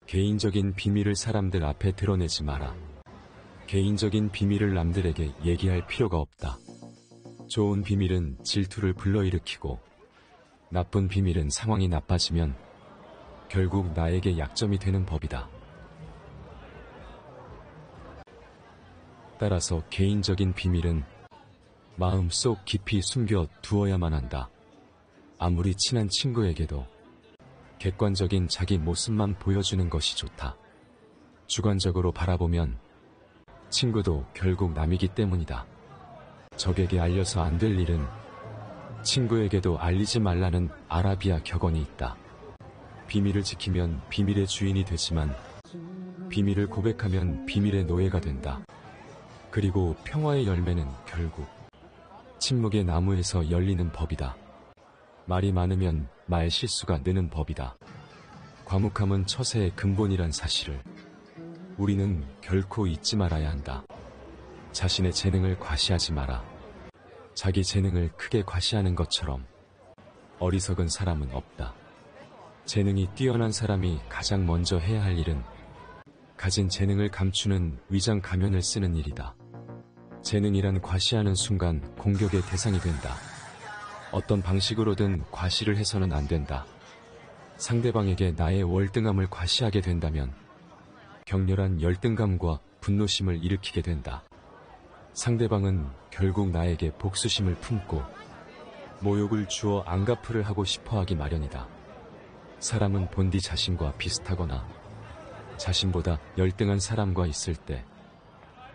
개인적인 비밀을 사람들 앞에 드러내지 마라. 개인적인 비밀을 남들에게 얘기할 필요가 없다. 좋은 비밀은 질투를 불러일으키고 나쁜 비밀은 상황이 나빠지면 결국 나에게 약점이 되는 법이다. 따라서 개인적인 비밀은 마음속 깊이 숨겨 두어야만 한다. 아무리 친한 친구에게도 객관적인 자기 모습만 보여주는 것이 좋다. 주관적으로 바라보면 친구도 결국 남이기 때문이다. 적에게 알려서 안 될 일은 친구에게도 알리지 말라는 아라비아 격언이 있다. 비밀을 지키면 비밀의 주인이 되지만 비밀을 고백하면 비밀의 노예가 된다. 그리고 평화의 열매는 결국 침묵의 나무에서 열리는 법이다. 말이 많으면 말 실수가 느는 법이다. 과묵함은 처세의 근본이란 사실을 우리는 결코 잊지 말아야 한다. 자신의 재능을 과시하지 마라. 자기 재능을 크게 과시하는 것처럼 어리석은 사람은 없다. 재능이 뛰어난 사람이 가장 먼저 해야 할 일은 가진 재능을 감추는 위장 가면을 쓰는 일이다. 재능이란 과시하는 순간 공격의 대상이 된다. 어떤 방식으로든 과시를 해서는 안 된다. 상대방에게 나의 월등함을 과시하게 된다면 격렬한 열등감과 분노심을 일으키게 된다. 상대방은 결국 나에게 복수심을 품고 모욕을 주어 안갚으를 하고 싶어하기 마련이다. 사람은 본디 자신과 비슷하거나 자신보다 열등한 사람과 있을 때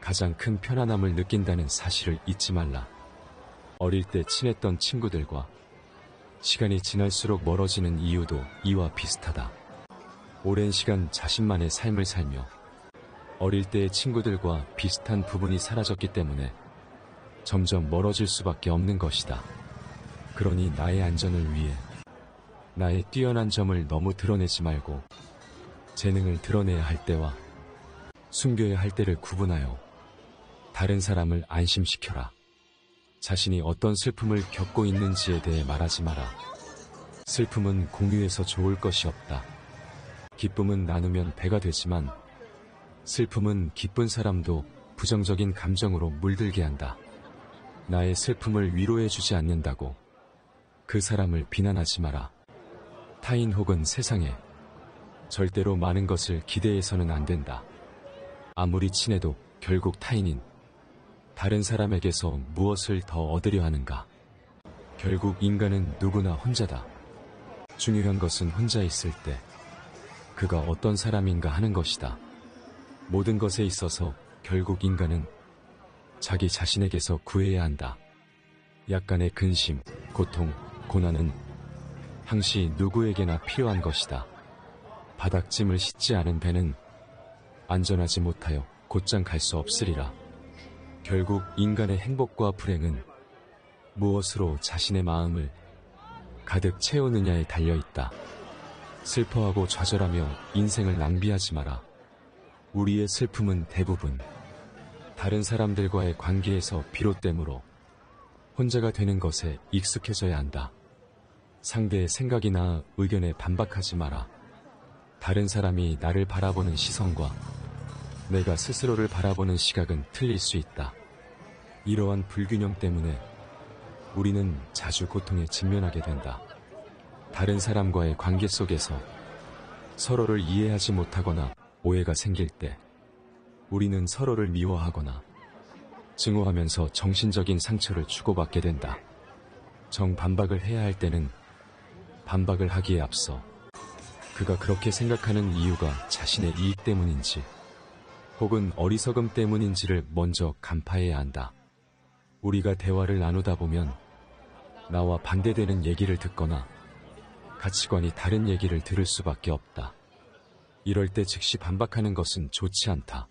가장 큰 편안함을 느낀다는 사실을 잊지 말라. 어릴 때 친했던 친구들과 시간이 지날수록 멀어지는 이유도 이와 비슷하다. 오랜 시간 자신만의 삶을 살며 어릴 때의 친구들과 비슷한 부분이 사라졌기 때문에 점점 멀어질 수밖에 없는 것이다. 그러니 나의 안전을 위해 나의 뛰어난 점을 너무 드러내지 말고 재능을 드러내야 할 때와 숨겨야 할 때를 구분하여 다른 사람을 안심시켜라. 자신이 어떤 슬픔을 겪고 있는지에 대해 말하지 마라. 슬픔은 공유해서 좋을 것이 없다. 기쁨은 나누면 배가 되지만 슬픔은 기쁜 사람도 부정적인 감정으로 물들게 한다. 나의 슬픔을 위로해주지 않는다고 그 사람을 비난하지 마라. 타인 혹은 세상에 절대로 많은 것을 기대해서는 안 된다. 아무리 친해도 결국 타인인 다른 사람에게서 무엇을 더 얻으려 하는가? 결국 인간은 누구나 혼자다. 중요한 것은 혼자 있을 때 그가 어떤 사람인가 하는 것이다. 모든 것에 있어서 결국 인간은 자기 자신에게서 구해야 한다. 약간의 근심, 고통, 고난은 항시 누구에게나 필요한 것이다. 바닥짐을 싣지 않은 배는 안전하지 못하여 곧장 갈 수 없으리라. 결국 인간의 행복과 불행은 무엇으로 자신의 마음을 가득 채우느냐에 달려있다. 슬퍼하고 좌절하며 인생을 낭비하지 마라. 우리의 슬픔은 대부분 다른 사람들과의 관계에서 비롯되므로 혼자가 되는 것에 익숙해져야 한다. 상대의 생각이나 의견에 반박하지 마라. 다른 사람이 나를 바라보는 시선과 내가 스스로를 바라보는 시각은 틀릴 수 있다. 이러한 불균형 때문에 우리는 자주 고통에 직면하게 된다. 다른 사람과의 관계 속에서 서로를 이해하지 못하거나 오해가 생길 때 우리는 서로를 미워하거나 증오하면서 정신적인 상처를 주고받게 된다. 정반박을 해야 할 때는 반박을 하기에 앞서 그가 그렇게 생각하는 이유가 자신의 이익 때문인지 혹은 어리석음 때문인지를 먼저 간파해야 한다. 우리가 대화를 나누다 보면 나와 반대되는 얘기를 듣거나 가치관이 다른 얘기를 들을 수밖에 없다. 이럴 때 즉시 반박하는 것은 좋지 않다.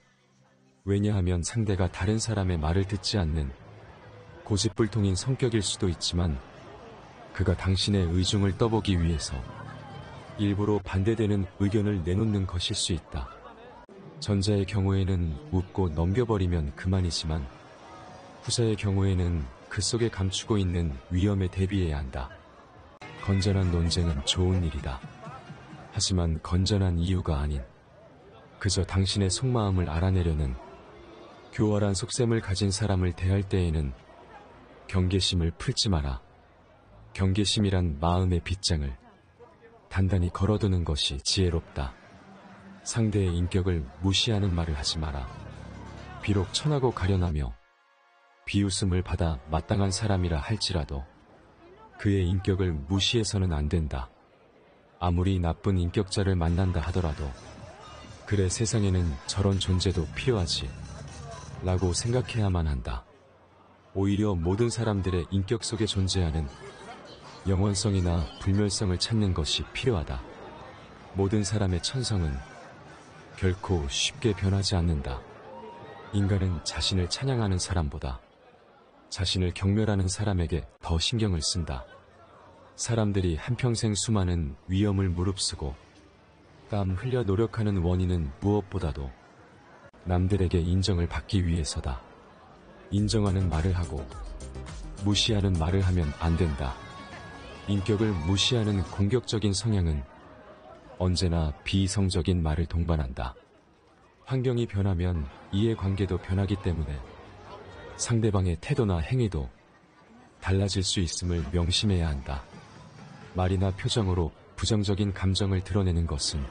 왜냐하면 상대가 다른 사람의 말을 듣지 않는 고집불통인 성격일 수도 있지만 그가 당신의 의중을 떠보기 위해서 일부러 반대되는 의견을 내놓는 것일 수 있다. 전자의 경우에는 웃고 넘겨버리면 그만이지만 후자의 경우에는 그 속에 감추고 있는 위험에 대비해야 한다. 건전한 논쟁은 좋은 일이다. 하지만 건전한 이유가 아닌 그저 당신의 속마음을 알아내려는 교활한 속셈을 가진 사람을 대할 때에는 경계심을 풀지 마라. 경계심이란 마음의 빗장을 단단히 걸어두는 것이 지혜롭다. 상대의 인격을 무시하는 말을 하지 마라. 비록 천하고 가련하며 비웃음을 받아 마땅한 사람이라 할지라도 그의 인격을 무시해서는 안 된다. 아무리 나쁜 인격자를 만난다 하더라도 그래 세상에는 저런 존재도 필요하지 라고 생각해야만 한다. 오히려 모든 사람들의 인격 속에 존재하는 영원성이나 불멸성을 찾는 것이 필요하다. 모든 사람의 천성은 결코 쉽게 변하지 않는다. 인간은 자신을 찬양하는 사람보다 자신을 경멸하는 사람에게 더 신경을 쓴다. 사람들이 한평생 수많은 위험을 무릅쓰고 땀 흘려 노력하는 원인은 무엇보다도 남들에게 인정을 받기 위해서다. 인정하는 말을 하고 무시하는 말을 하면 안 된다. 인격을 무시하는 공격적인 성향은 언제나 비이성적인 말을 동반한다. 환경이 변하면 이해관계도 변하기 때문에 상대방의 태도나 행위도 달라질 수 있음을 명심해야 한다. 말이나 표정으로 부정적인 감정을 드러내는 것은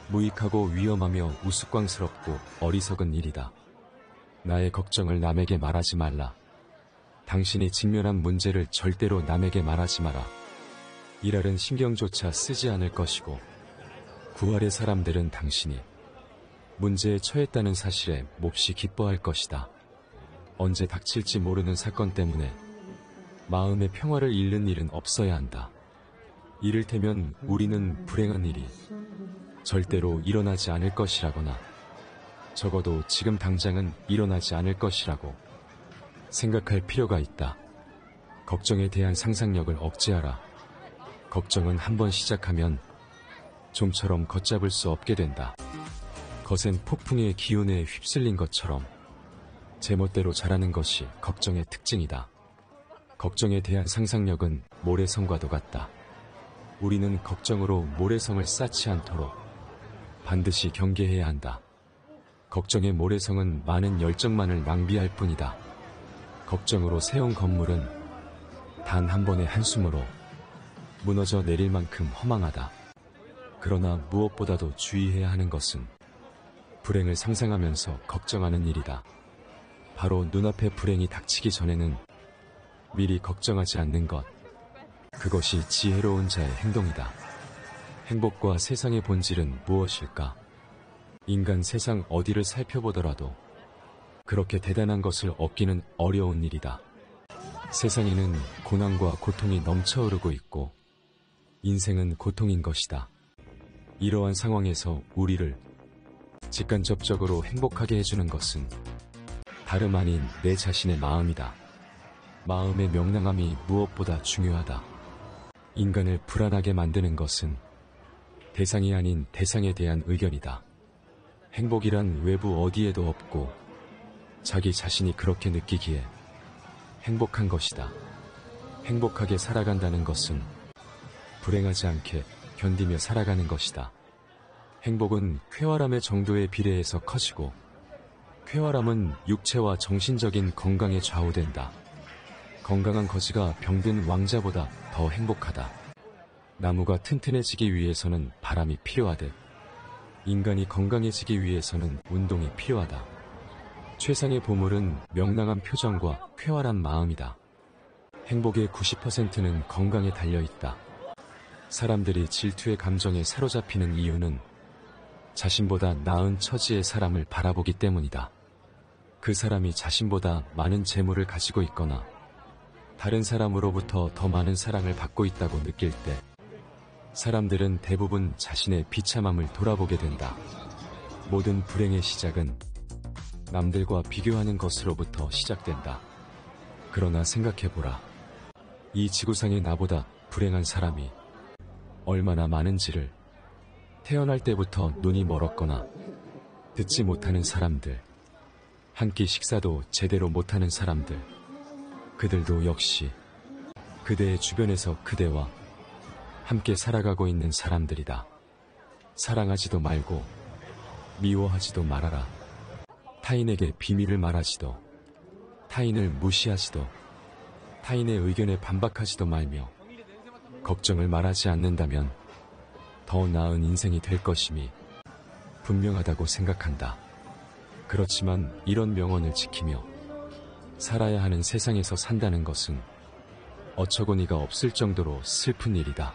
무익하고 위험하며 우스꽝스럽고 어리석은 일이다. 나의 걱정을 남에게 말하지 말라. 당신이 직면한 문제를 절대로 남에게 말하지 마라. 일할은 신경조차 쓰지 않을 것이고 구할의 사람들은 당신이 문제에 처했다는 사실에 몹시 기뻐할 것이다. 언제 닥칠지 모르는 사건 때문에 마음의 평화를 잃는 일은 없어야 한다. 이를테면 우리는 불행한 일이 절대로 일어나지 않을 것이라거나 적어도 지금 당장은 일어나지 않을 것이라고 생각할 필요가 있다. 걱정에 대한 상상력을 억제하라. 걱정은 한번 시작하면 좀처럼 걷잡을 수 없게 된다. 거센 폭풍의 기운에 휩쓸린 것처럼 제멋대로 자라는 것이 걱정의 특징이다. 걱정에 대한 상상력은 모래성과도 같다. 우리는 걱정으로 모래성을 쌓지 않도록 반드시 경계해야 한다. 걱정의 모래성은 많은 열정만을 낭비할 뿐이다. 걱정으로 세운 건물은 단 한 번의 한숨으로 무너져 내릴 만큼 허망하다. 그러나 무엇보다도 주의해야 하는 것은 불행을 상상하면서 걱정하는 일이다. 바로 눈앞에 불행이 닥치기 전에는 미리 걱정하지 않는 것. 그것이 지혜로운 자의 행동이다. 행복과 세상의 본질은 무엇일까? 인간 세상 어디를 살펴보더라도 그렇게 대단한 것을 얻기는 어려운 일이다. 세상에는 고난과 고통이 넘쳐흐르고 있고 인생은 고통인 것이다. 이러한 상황에서 우리를 직간접적으로 행복하게 해주는 것은 다름 아닌 내 자신의 마음이다. 마음의 명랑함이 무엇보다 중요하다. 인간을 불안하게 만드는 것은 대상이 아닌 대상에 대한 의견이다. 행복이란 외부 어디에도 없고 자기 자신이 그렇게 느끼기에 행복한 것이다. 행복하게 살아간다는 것은 불행하지 않게 견디며 살아가는 것이다. 행복은 쾌활함의 정도에 비례해서 커지고 쾌활함은 육체와 정신적인 건강에 좌우된다. 건강한 거지가 병든 왕자보다 더 행복하다. 나무가 튼튼해지기 위해서는 바람이 필요하듯 인간이 건강해지기 위해서는 운동이 필요하다. 최상의 보물은 명랑한 표정과 쾌활한 마음이다. 행복의 90%는 건강에 달려있다. 사람들이 질투의 감정에 사로잡히는 이유는 자신보다 나은 처지의 사람을 바라보기 때문이다. 그 사람이 자신보다 많은 재물을 가지고 있거나 다른 사람으로부터 더 많은 사랑을 받고 있다고 느낄 때 사람들은 대부분 자신의 비참함을 돌아보게 된다. 모든 불행의 시작은 남들과 비교하는 것으로부터 시작된다. 그러나 생각해보라. 이 지구상에 나보다 불행한 사람이 얼마나 많은지를. 태어날 때부터 눈이 멀었거나 듣지 못하는 사람들, 한 끼 식사도 제대로 못하는 사람들, 그들도 역시 그대의 주변에서 그대와 함께 살아가고 있는 사람들이다. 사랑하지도 말고 미워하지도 말아라. 타인에게 비밀을 말하지도, 타인을 무시하지도, 타인의 의견에 반박하지도 말며 걱정을 말하지 않는다면 더 나은 인생이 될 것임이 분명하다고 생각한다. 그렇지만 이런 명언을 지키며 살아야 하는 세상에서 산다는 것은 어처구니가 없을 정도로 슬픈 일이다.